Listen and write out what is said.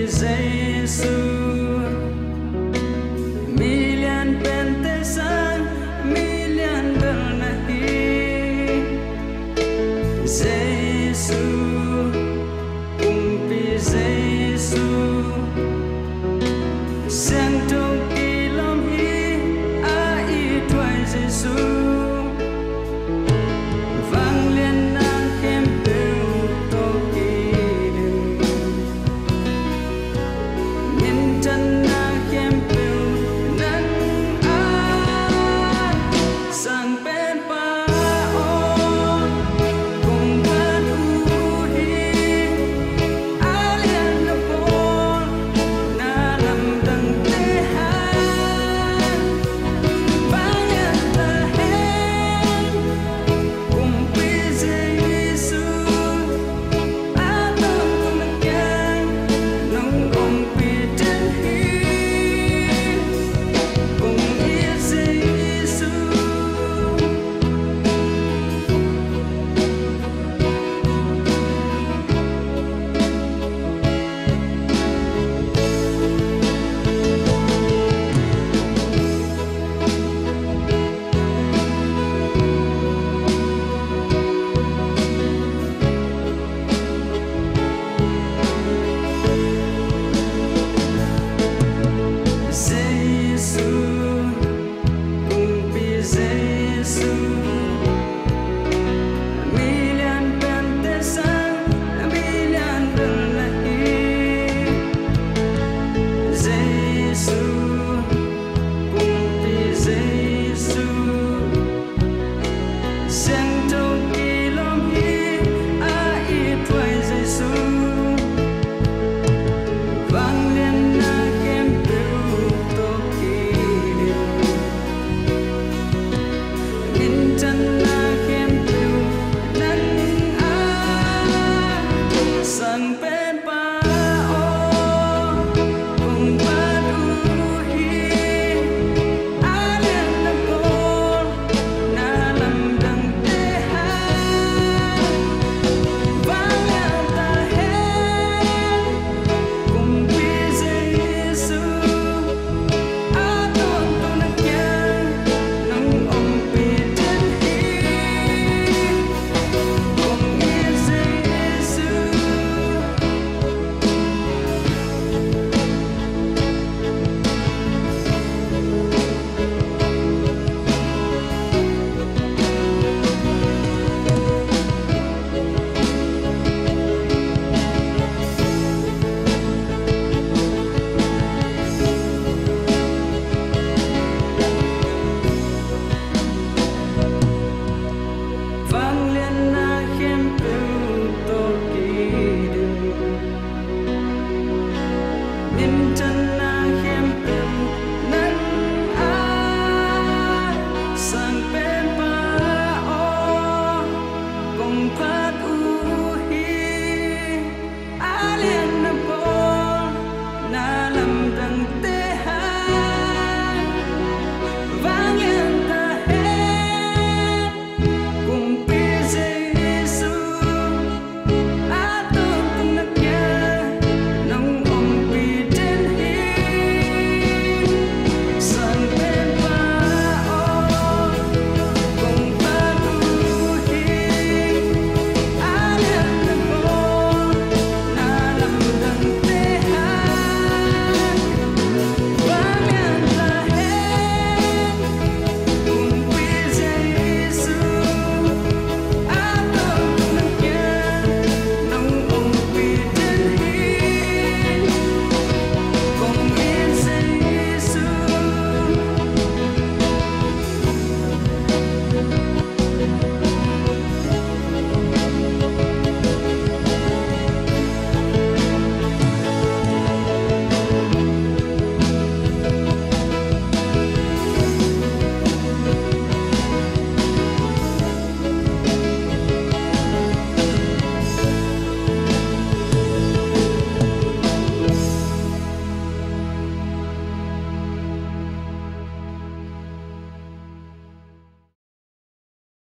Giêsu milian pentesan milian bernahi Giêsu umpi Giêsu sang trong ilom hi ai thoại Giêsu vang lên nang khem bêu to kỳ đừng min chân nang khem bêu nang an sang bên pa on cùng ban u hi alian na pon na lam dang te han vang lên ta hen cùng pi Giêsu atom tung nang kang nong cùng pi chân hi cùng ia Giêsu Giêsu cùng pi Giêsu milian pentesan milian bernahi Giêsu cùng pi Giêsu sang trong ilom hi ai thoại Giêsu vang lên na khem bêu to kỳ đừng min chân na khem bêu nang an sang bên pa o cùng ban u hi alian na pon na lam dang te han vang lên ta hen cùng pi Giêsu aton tung nang kang nong om pi chân hi cùng ia Giêsu vang lên na khem bêu to kỳ đừng min chân